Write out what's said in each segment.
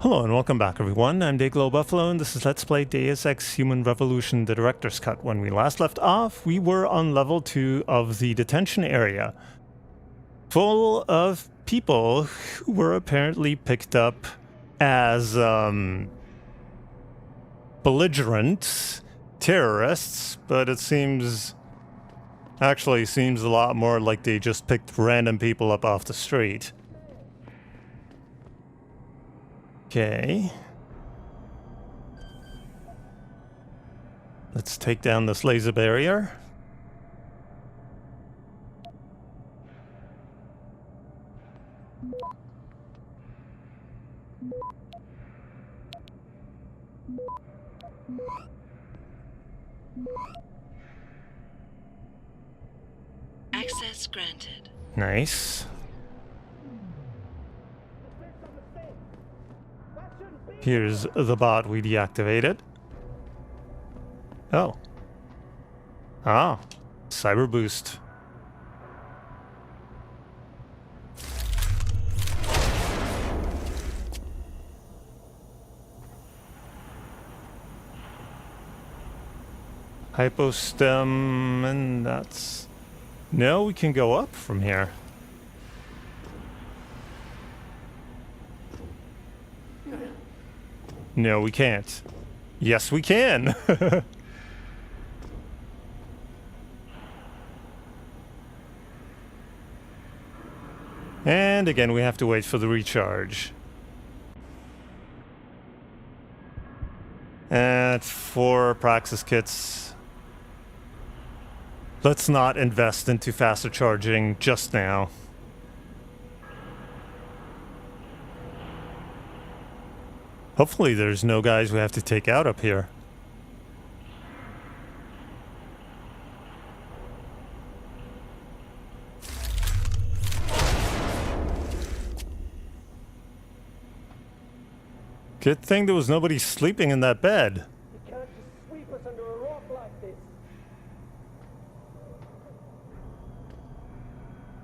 Hello and welcome back everyone, I'm Day-Glo Buffalo and this is Let's Play Deus Ex Human Revolution, the Director's Cut. When we last left off, we were on level 2 of the detention area, full of people who were apparently picked up as belligerent terrorists, but it actually seems a lot more like they just picked random people up off the street. Okay. Let's take down this laser barrier. Access granted. Nice. Here's the bot we deactivated. Oh. Ah. Cyber boost. Hypostem, and that's... No, we can go up from here. No, we can't. Yes, we can! And again, we have to wait for the recharge. And 4 Praxis kits. Let's not invest into faster charging just now. Hopefully there's no guys we have to take out up here. Good thing there was nobody sleeping in that bed. You can't just sweep us under a rock like this.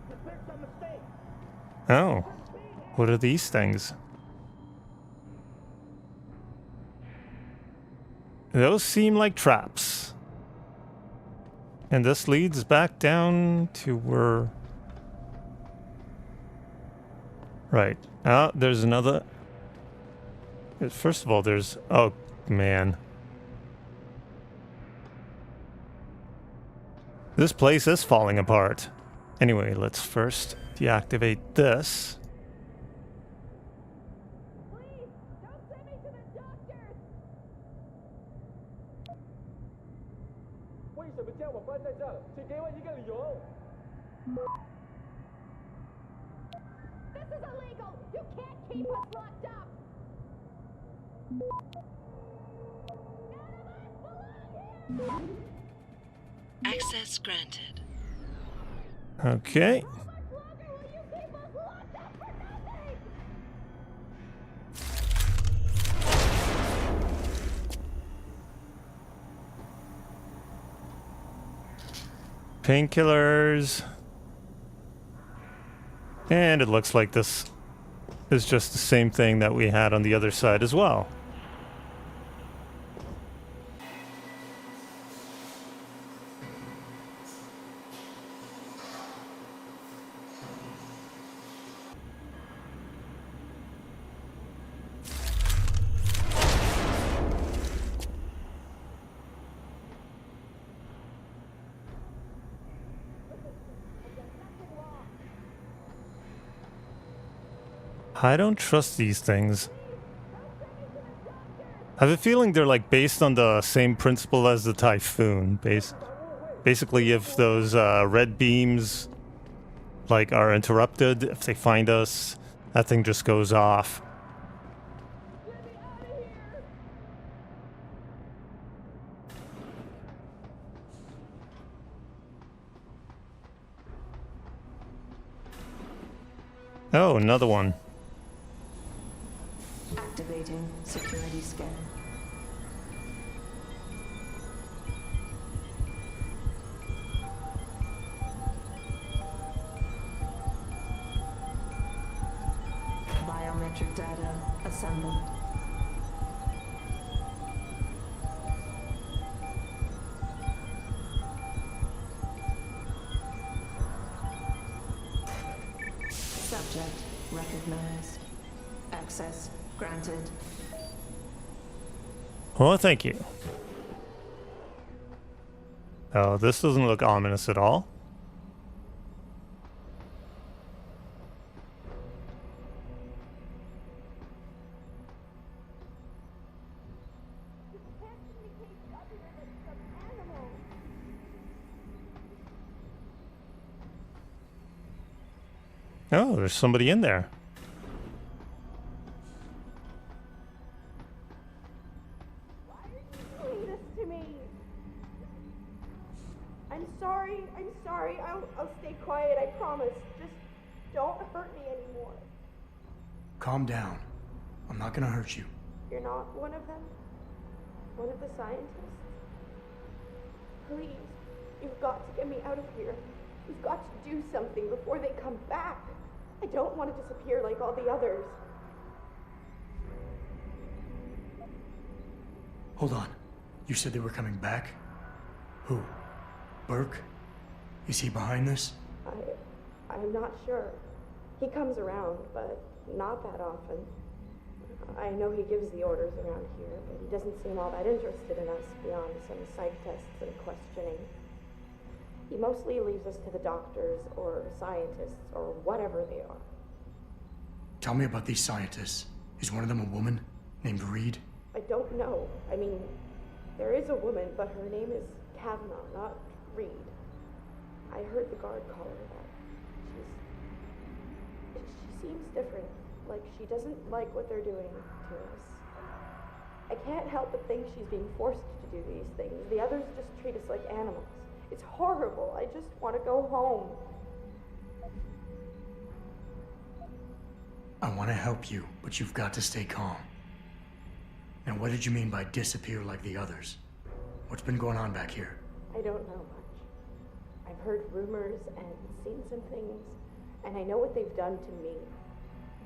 You fixed a mistake. Oh. What are these things? Those seem like traps. And this leads back down to where... Right. There's another... First of all, there's... Oh, man. This place is falling apart. Anyway, let's first deactivate this. Please, don't send me to the doctors! 为什么将我关在这？请给我一个理由。 This is illegal! You can't keep us locked up! Access granted. Okay. How much longer will you keep us locked up for nothing? Painkillers. And it looks like this is just the same thing that we had on the other side as well. I don't trust these things. I have a feeling they're like based on the same principle as the Typhoon. Basically, if those red beams like are interrupted, if they find us, that thing just goes off. Oh, another one. Activating security scan. Biometric data assembled. Subject recognized. Access granted. Well, thank you. Oh, this doesn't look ominous at all. Oh, there's somebody in there. Why are you doing this to me? I'm sorry. I'll stay quiet, I promise. Just don't hurt me anymore. Calm down. I'm not gonna hurt you. You're not one of them? One of the scientists? Please, you've got to get me out of here. You've got to do something before they come back. I don't want to disappear like all the others. Hold on. You said they were coming back? Who? Burke? Is he behind this? I'm not sure. He comes around, but not that often. I know he gives the orders around here, but he doesn't seem all that interested in us beyond some psych tests and questioning. He mostly leaves us to the doctors or scientists or whatever they are. Tell me about these scientists. Is one of them a woman named Reed? I don't know. I mean, there is a woman, but her name is Kavanaugh, not Reed. I heard the guard call her that. She seems different. Like she doesn't like what they're doing to us. I can't help but think she's being forced to do these things. The others just treat us like animals. It's horrible. I just want to go home. I want to help you, but you've got to stay calm. Now, what did you mean by disappear like the others? What's been going on back here? I don't know much. I've heard rumors and seen some things, and I know what they've done to me.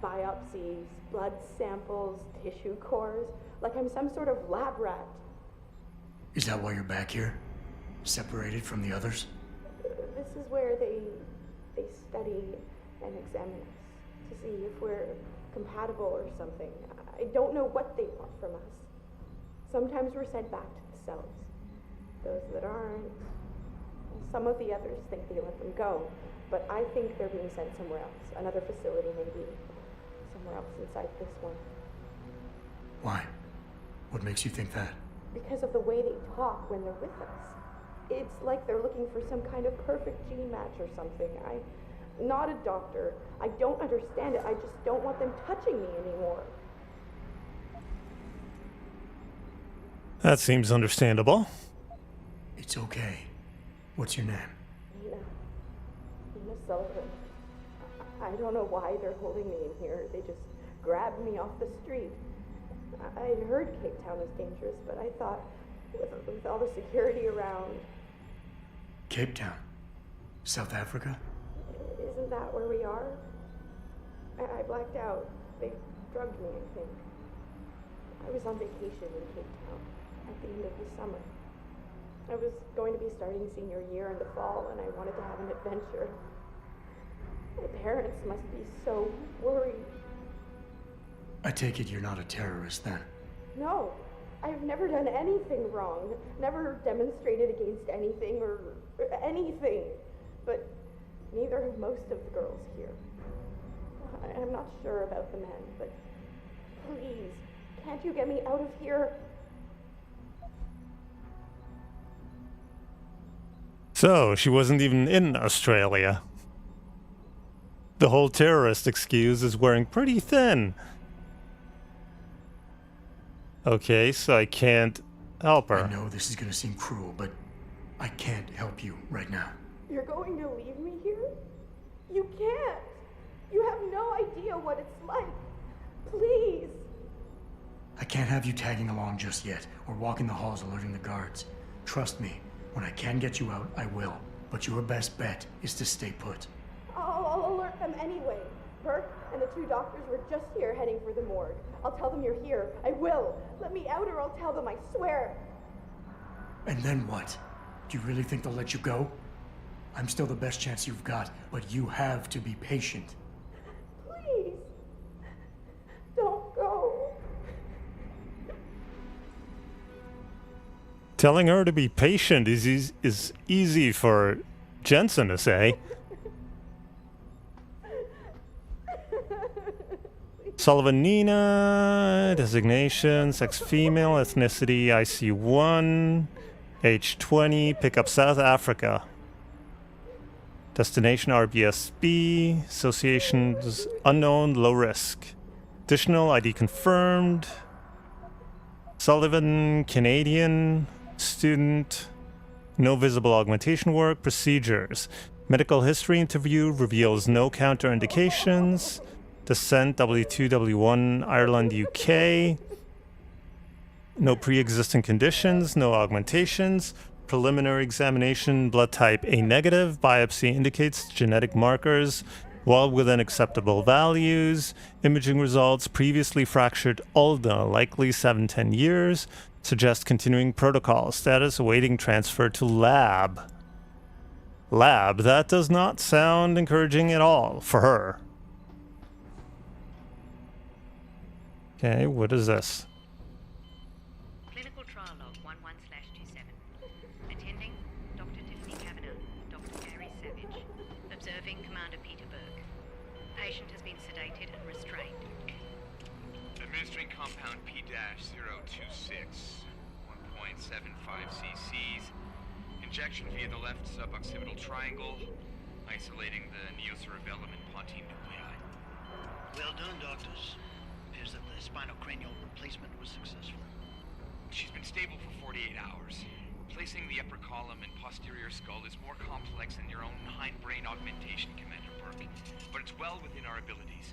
Biopsies, blood samples, tissue cores, like I'm some sort of lab rat. Is that why you're back here? Separated from the others? This is where they study and examine us to see if we're compatible or something. I don't know what they want from us. Sometimes we're sent back to the cells. Those that aren't, some of the others think they let them go, but I think they're being sent somewhere else, another facility maybe, somewhere else inside this one. Why? What makes you think that? Because of the way they talk when they're with us. It's like they're looking for some kind of perfect gene match or something. I'm not a doctor. I don't understand it. I just don't want them touching me anymore. That seems understandable. It's okay. What's your name? Nina Sullivan. I don't know why they're holding me in here. They just grabbed me off the street. I'd heard Cape Town was dangerous, but I thought with all the security around... Cape Town? South Africa? Isn't that where we are? I blacked out. They drugged me, I think. I was on vacation in Cape Town at the end of the summer. I was going to be starting senior year in the fall, and I wanted to have an adventure. My parents must be so worried. I take it you're not a terrorist then? No, I've never done anything wrong. Never demonstrated against anything or anything. But neither have most of the girls here. I'm not sure about the men, but please, can't you get me out of here? So, she wasn't even in Australia. The whole terrorist excuse is wearing pretty thin. Okay, so I can't help her. I know this is gonna seem cruel, but I can't help you right now. You're going to leave me here? You can't. You have no idea what it's like. Please. I can't have you tagging along just yet, or walking the halls alerting the guards. Trust me, when I can get you out, I will. But your best bet is to stay put. I'll alert them anyway. Burke and the 2 doctors were just here heading for the morgue. I'll tell them you're here. I will. Let me out or I'll tell them, I swear. And then what? Do you really think they'll let you go? I'm still the best chance you've got, but you have to be patient. Please. Don't go. Telling her to be patient is easy for Jensen to say. Sullivan Nina, designation, sex female, ethnicity IC1, age 20, pickup South Africa. Destination RBSB, associations unknown, low risk. Additional ID confirmed. Sullivan, Canadian, student, no visible augmentation work, procedures. Medical history interview reveals no counterindications. Descent W2, W1, Ireland, UK. No pre-existing conditions, no augmentations. Preliminary examination, blood type A negative. Biopsy indicates genetic markers well within acceptable values. Imaging results, previously fractured ulna, likely 7-10 years. Suggest continuing protocol. Status awaiting transfer to lab. Lab, that does not sound encouraging at all for her. Okay, what is this? Clinical trial log 11/27. Attending Dr. Tiffany Kavanagh, Dr. Gary Savage. Observing Commander Peter Burke. Patient has been sedated and restrained. Administering compound P-026, 1.75 cc's. Injection via the left suboccipital triangle, isolating the neocerebellum and pontine nuclei. Well done, doctors. Appears that the spinal cranial replacement was successful. She's been stable for 48 hours. Placing the upper column and posterior skull is more complex than your own hindbrain augmentation, Commander Burke, but it's well within our abilities.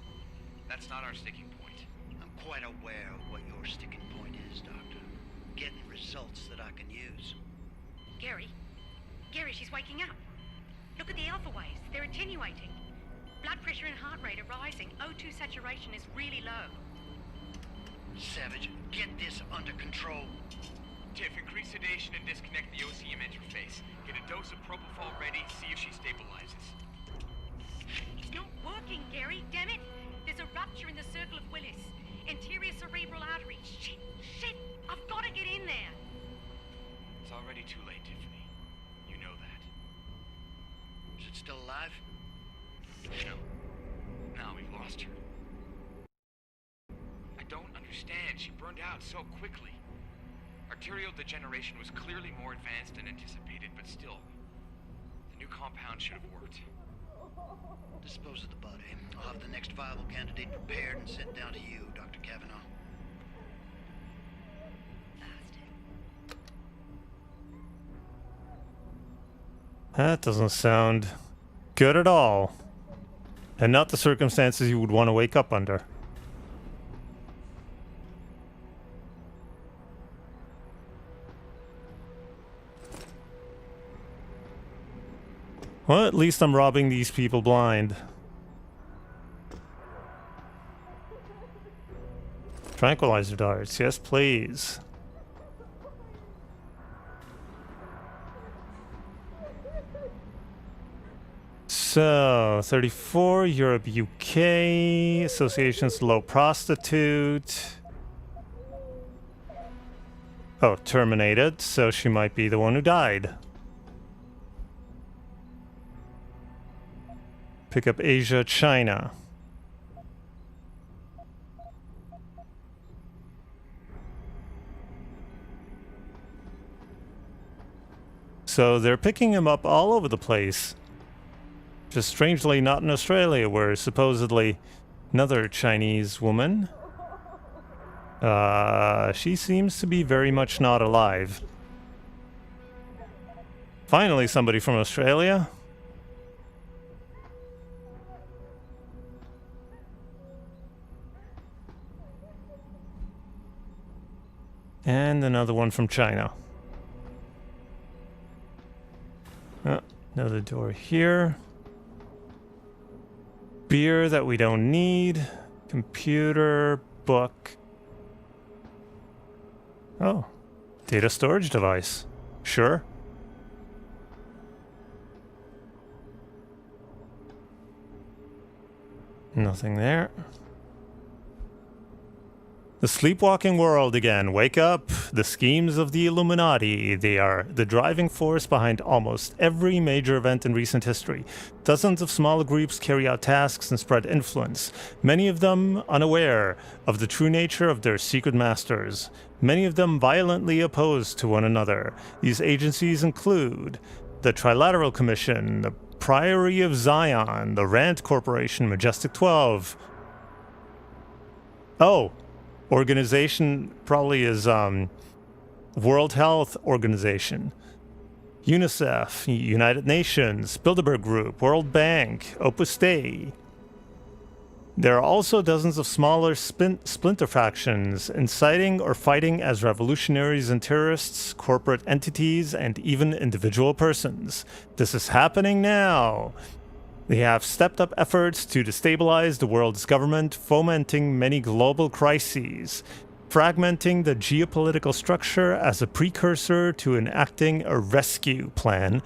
That's not our sticking point. I'm quite aware of what your sticking point is, Doctor. Getting results that I can use. Gary? Gary, she's waking up. Look at the alpha waves. They're attenuating. Blood pressure and heart rate are rising. O2 saturation is really low. Savage, get this under control. Tiff, increase sedation and disconnect the OCM interface. Get a dose of propofol ready, see if she stabilizes. It's not working, Gary. Damn it. There's a rupture in the circle of Willis. Anterior cerebral artery. Shit, shit. I've got to get in there. It's already too late, Tiffany. You know that. Is it still alive? No. Now we've lost her. I don't understand. She burned out so quickly. Arterial degeneration was clearly more advanced than anticipated, but still, the new compound should have worked. Dispose of the body. I'll have the next viable candidate prepared and sent down to you, Dr. Kavanagh. That doesn't sound good at all. And not the circumstances you would want to wake up under. Well, at least I'm robbing these people blind. Tranquilizer darts, yes please. So, 34, Europe, UK, associations low prostitute. Oh, terminated, so she might be the one who died. Pick up Asia, China. So they're picking him up all over the place. Just strangely not in Australia, where supposedly another Chinese woman. She seems to be very much not alive. Finally, somebody from Australia. And another one from China. Another door here. Beer that we don't need. Computer, book. Oh, data storage device. Sure. Nothing there. The sleepwalking world again. Wake up. The schemes of the Illuminati. They are the driving force behind almost every major event in recent history. Dozens of smaller groups carry out tasks and spread influence, many of them unaware of the true nature of their secret masters, many of them violently opposed to one another. These agencies include the Trilateral Commission, the Priory of Zion, the Rand Corporation, Majestic 12. Oh, organization probably is World Health Organization, UNICEF, United Nations, Bilderberg Group, World Bank, Opus Dei. There are also dozens of smaller splinter factions inciting or fighting as revolutionaries and terrorists, corporate entities, and even individual persons. This is happening now. They have stepped up efforts to destabilize the world's government, fomenting many global crises, fragmenting the geopolitical structure as a precursor to enacting a rescue plan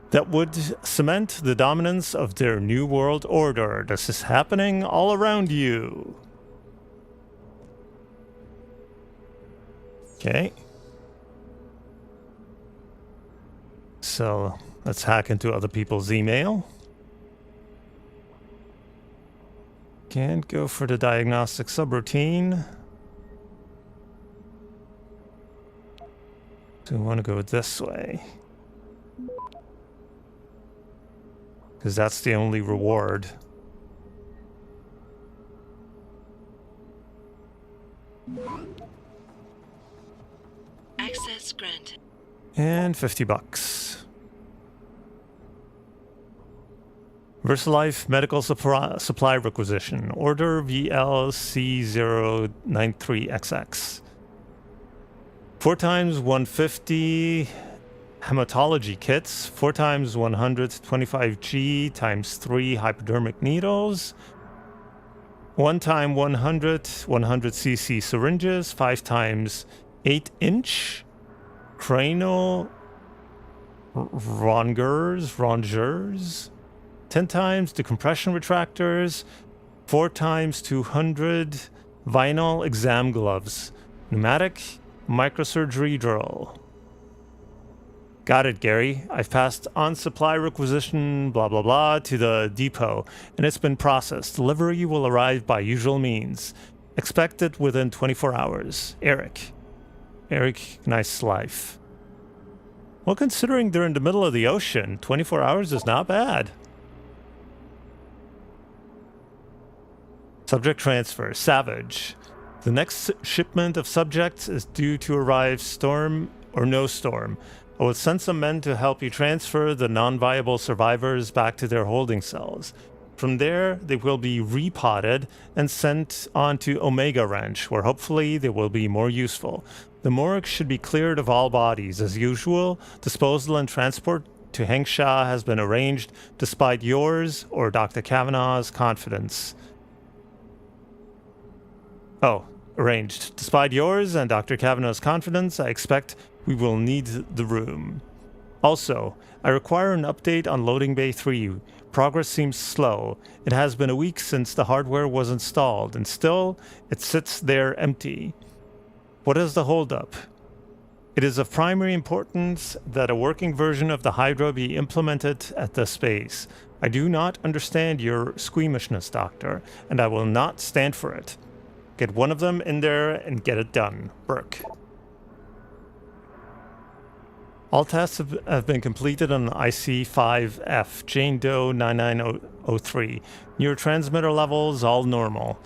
that would cement the dominance of their new world order. This is happening all around you. Okay. So let's hack into other people's email. Can't go for the diagnostic subroutine. So we want to go this way. Because that's the only reward. Access granted. And $50. VersaLife Medical Supply Requisition. Order VLC093XX. 4 times 150 hematology kits. 4 times 125G times 3 hypodermic needles. 1 time 100cc syringes. 5 times 8-inch cranial rongeurs. 10 times decompression retractors, 4 times 200 vinyl exam gloves, pneumatic microsurgery drill. Got it, Gary. I've passed on supply requisition, blah, blah, blah, to the depot, and it's been processed. Delivery will arrive by usual means. Expect it within 24 hours. Eric. Eric, nice life. Well, considering they're in the middle of the ocean, 24 hours is not bad. Subject transfer. Savage. The next shipment of subjects is due to arrive storm or no storm. I will send some men to help you transfer the non-viable survivors back to their holding cells. From there, they will be repotted and sent on to Omega Ranch, where hopefully they will be more useful. The morgue should be cleared of all bodies. As usual, disposal and transport to Hengsha has been arranged despite yours or Dr. Kavanaugh's confidence. Oh, arranged. Despite yours and Dr. Kavanaugh's confidence, I expect we will need the room. Also, I require an update on Loading Bay 3. Progress seems slow. It has been a week since the hardware was installed, and still, it sits there empty. What is the holdup? It is of primary importance that a working version of the Hydra be implemented at the space. I do not understand your squeamishness, Doctor, and I will not stand for it. Get one of them in there and get it done. Burke. All tests have been completed on IC5F, Jane Doe 9903. Neurotransmitter levels all normal.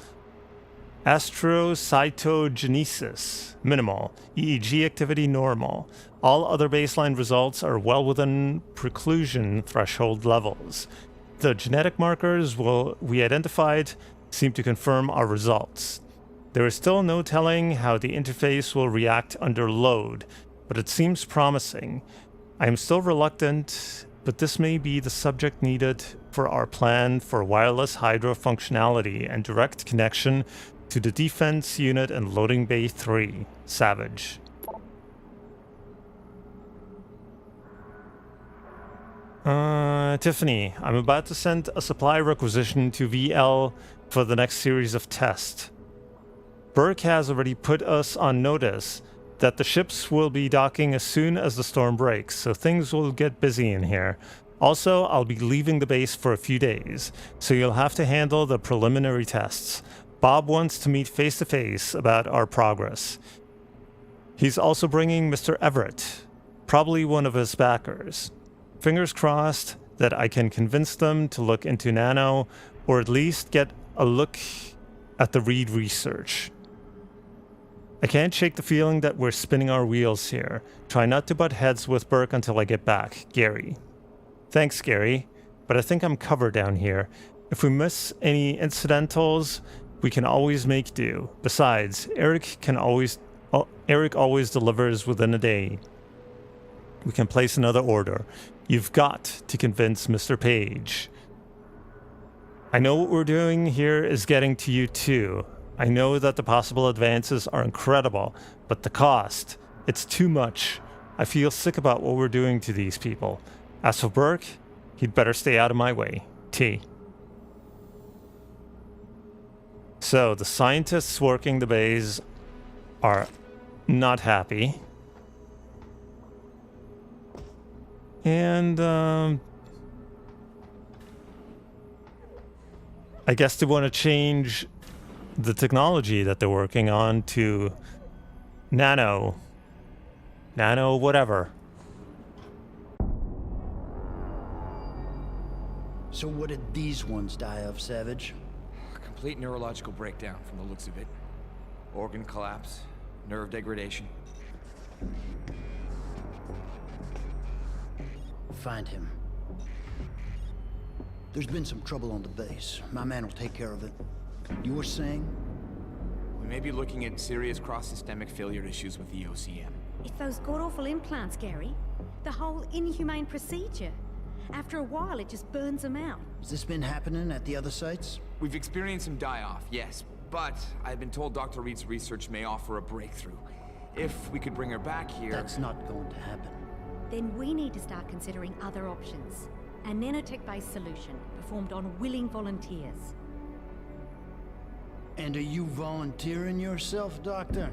Astrocytogenesis minimal. EEG activity normal. All other baseline results are well within preclusion threshold levels. The genetic markers we identified seem to confirm our results. There is still no telling how the interface will react under load, but it seems promising. I am still reluctant, but this may be the subject needed for our plan for wireless Hydra functionality and direct connection to the defense unit in Loading Bay 3. Savage. Tiffany, I'm about to send a supply requisition to VL for the next series of tests. Burke has already put us on notice that the ships will be docking as soon as the storm breaks, so things will get busy in here. Also, I'll be leaving the base for a few days, so you'll have to handle the preliminary tests. Bob wants to meet face-to-face about our progress. He's also bringing Mr. Everett, probably one of his backers. Fingers crossed that I can convince them to look into Nano, or at least get a look at the Reed research. I can't shake the feeling that we're spinning our wheels here. Try not to butt heads with Burke until I get back. Gary. Thanks, Gary, but I think I'm covered down here. If we miss any incidentals, we can always make do. Besides, Eric always delivers within a day. We can place another order. You've got to convince Mr. Page. I know what we're doing here is getting to you too. I know that the possible advances are incredible, but the cost, it's too much. I feel sick about what we're doing to these people. As for Burke, he'd better stay out of my way. T. So, the scientists working the bays are not happy. And, I guess they want to change the technology that they're working on to nano whatever. So what did these ones die of, Savage? Complete neurological breakdown from the looks of it. Organ collapse, nerve degradation. Find him. There's been some trouble on the base. My man will take care of it. You were saying? We may be looking at serious cross-systemic failure issues with the OCM. It's those god-awful implants, Gary. The whole inhumane procedure. After a while, it just burns them out. Has this been happening at the other sites? We've experienced some die-off, yes, but I've been told Dr. Reed's research may offer a breakthrough. If we could bring her back here... That's not going to happen. Then we need to start considering other options. A nanotech-based solution performed on willing volunteers. And are you volunteering yourself, Doctor?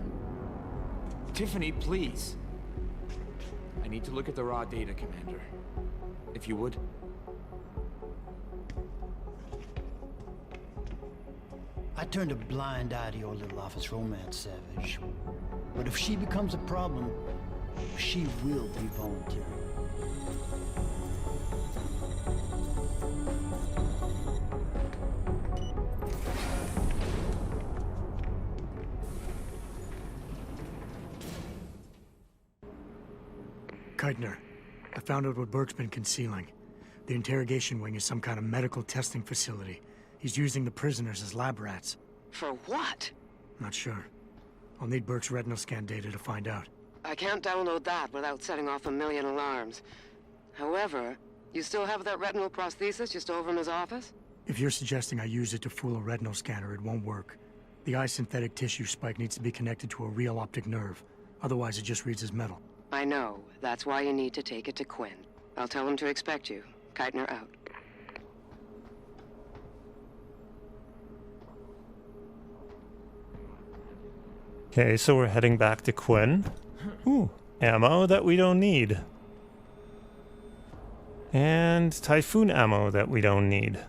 Tiffany, please. I need to look at the raw data, Commander. If you would. I turned a blind eye to your little office romance, Savage. But if she becomes a problem, she will be volunteering. Keitner, I found out what Burke's been concealing. The interrogation wing is some kind of medical testing facility. He's using the prisoners as lab rats. For what? Not sure. I'll need Burke's retinal scan data to find out. I can't download that without setting off a million alarms. However, you still have that retinal prosthesis you stole from his office? If you're suggesting I use it to fool a retinal scanner, it won't work. The eye synthetic tissue spike needs to be connected to a real optic nerve. Otherwise, it just reads as metal. I know. That's why you need to take it to Quinn. I'll tell him to expect you. Keitner out. Okay, so we're heading back to Quinn. Ooh, ammo that we don't need. And Typhoon ammo that we don't need.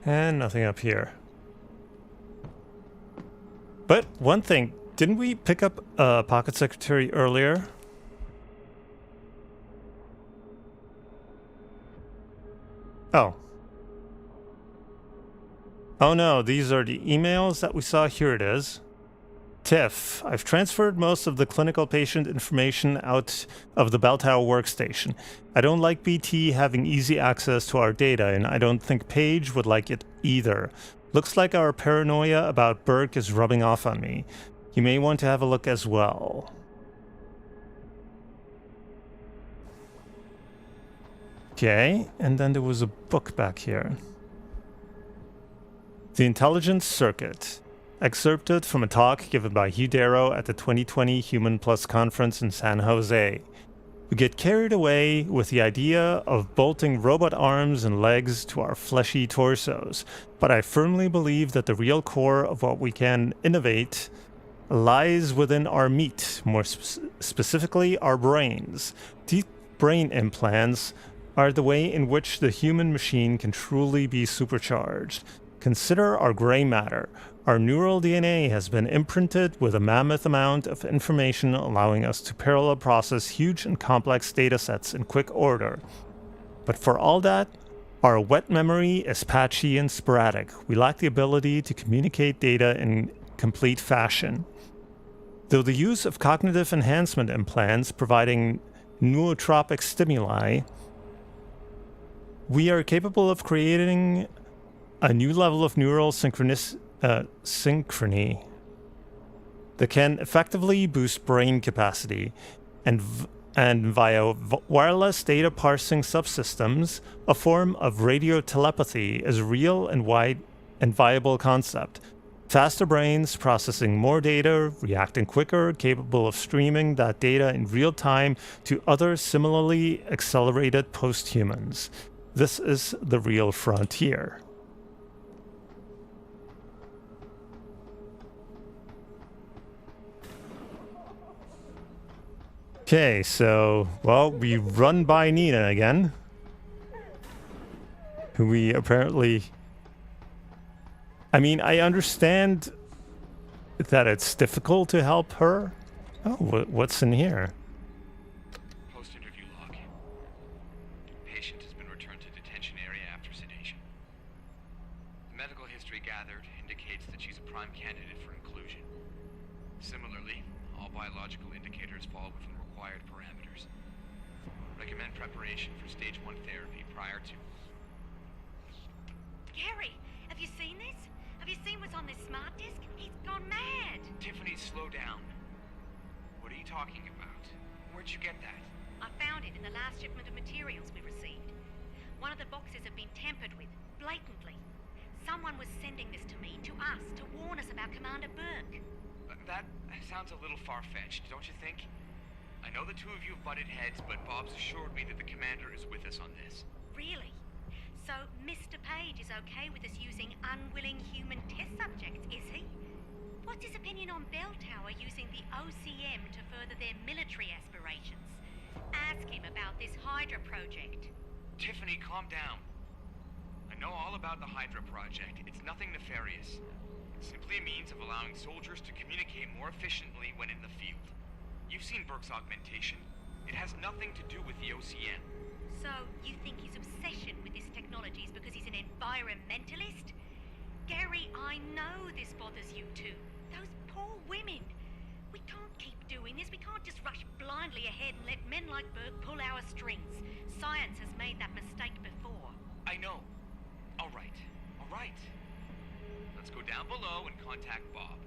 And nothing up here. But one thing, didn't we pick up a Pocket Secretary earlier? Oh. Oh no, these are the emails that we saw. Here it is. Tiff, I've transferred most of the clinical patient information out of the bell tower workstation. I don't like BT having easy access to our data, and I don't think Paige would like it either. Looks like our paranoia about Burke is rubbing off on me. You may want to have a look as well. Okay, and then there was a book back here. The Intelligence Circuit. Excerpted from a talk given by Hugh Darrow at the 2020 Human Plus Conference in San Jose. We get carried away with the idea of bolting robot arms and legs to our fleshy torsos, but I firmly believe that the real core of what we can innovate lies within our meat, more specifically our brains. Deep brain implants are the way in which the human machine can truly be supercharged. Consider our gray matter. Our neural DNA has been imprinted with a mammoth amount of information, allowing us to parallel process huge and complex data sets in quick order. But for all that, our wet memory is patchy and sporadic. We lack the ability to communicate data in complete fashion. Though the use of cognitive enhancement implants providing nootropic stimuli, we are capable of creating a new level of neural synchrony that can effectively boost brain capacity, and via wireless data parsing subsystems, a form of radio telepathy is a real and wide and viable concept. Faster brains processing more data, reacting quicker, capable of streaming that data in real time to other similarly accelerated post-humans. This is the real frontier. Okay, so, well, we run by Nina again, who we apparently... I mean, I understand that it's difficult to help her. Oh, what's in here? Post-interview log. Patient has been returned to detention area after sedation. The medical history gathered indicates that she's a prime candidate for inclusion. Similarly, all biological indicators fall within required parameters. Recommend preparation for stage 1 therapy prior to... Gary, have you seen this? Have you seen what's on this smart disk? He's gone mad! Tiffany, slow down. What are you talking about? Where'd you get that? I found it in the last shipment of materials we received. One of the boxes had been tampered with, blatantly. Someone was sending this to me, to us, to warn us about Commander Burke. That sounds a little far-fetched, don't you think? I know the two of you have butted heads, but Bob's assured me that the commander is with us on this. Really? So Mr. Page is okay with us using unwilling human test subjects, is he? What's his opinion on Bell Tower using the OCM to further their military aspirations? Ask him about this Hydra project. Tiffany, calm down. I know all about the Hydra project. It's nothing nefarious. It's simply a means of allowing soldiers to communicate more efficiently when in the field. You've seen Burke's augmentation. It has nothing to do with the OCM. So, you think his obsession with this technology is because he's an environmentalist? Gary, I know this bothers you too. Those poor women. We can't keep doing this. We can't just rush blindly ahead and let men like Burke pull our strings. Science has made that mistake before. I know. All right. Let's go down below and contact Bob.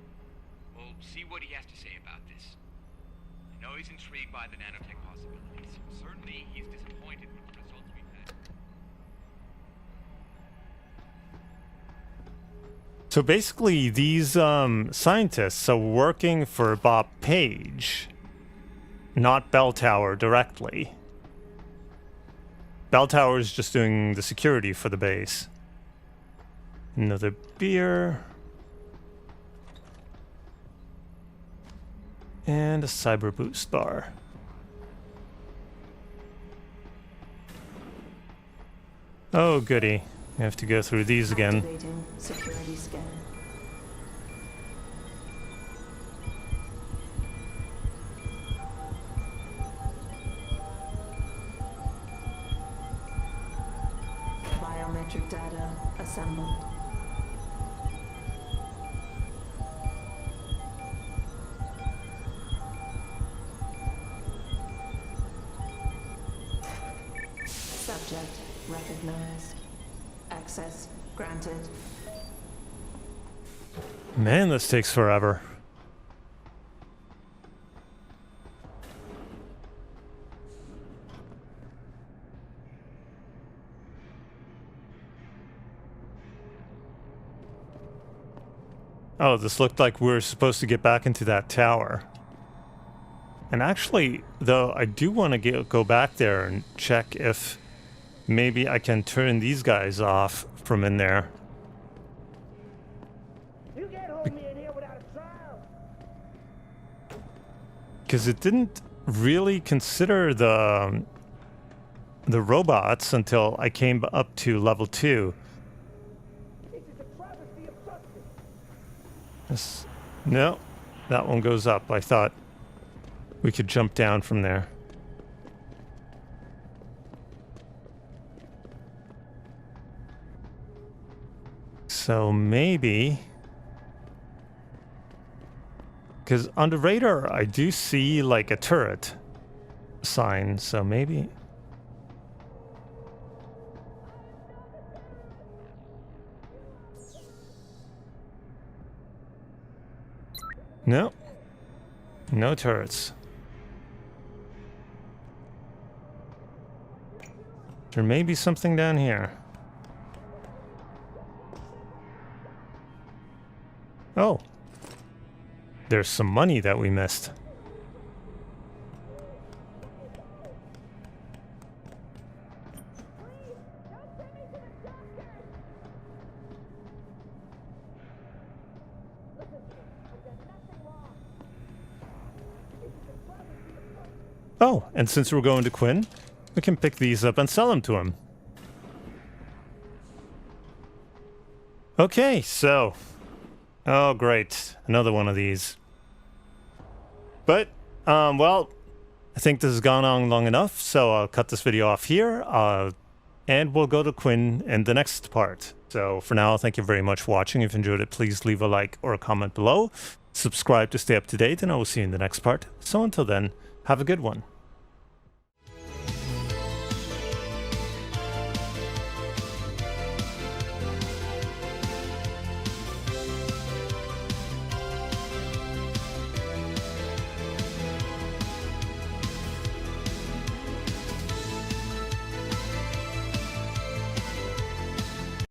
We'll see what he has to say about this. I know he's intrigued by the nanotech possibilities. Certainly, he's disappointed with the results we've had. So basically, these scientists are working for Bob Page, not Bell Tower directly. Bell Tower is just doing the security for the base. Another beer. And a cyber boost bar. Oh, goody. We have to go through these again. Activating security scan. Biometric data assembled. Subject recognized. Access granted. Man, this takes forever. Oh, this looked like we were supposed to get back into that tower. And actually, though, I do want to go back there and check if maybe I can turn these guys off from in there. You can't hold me in here without a trial. Because it didn't really consider the robots until I came up to level 2. This is a travesty of justice. No, that one goes up. I thought we could jump down from there. So maybe... Because on the radar, I do see like a turret sign, so maybe... No. No turrets. There may be something down here. Oh. There's some money that we missed. Oh, and since we're going to Quinn, we can pick these up and sell them to him. Okay, so... Oh, great. Another one of these. But, well, I think this has gone on long enough, so I'll cut this video off here, and we'll go to Quinn in the next part. So, for now, thank you very much for watching. If you enjoyed it, please leave a like or a comment below. Subscribe to stay up to date, and I will see you in the next part. So until then, have a good one.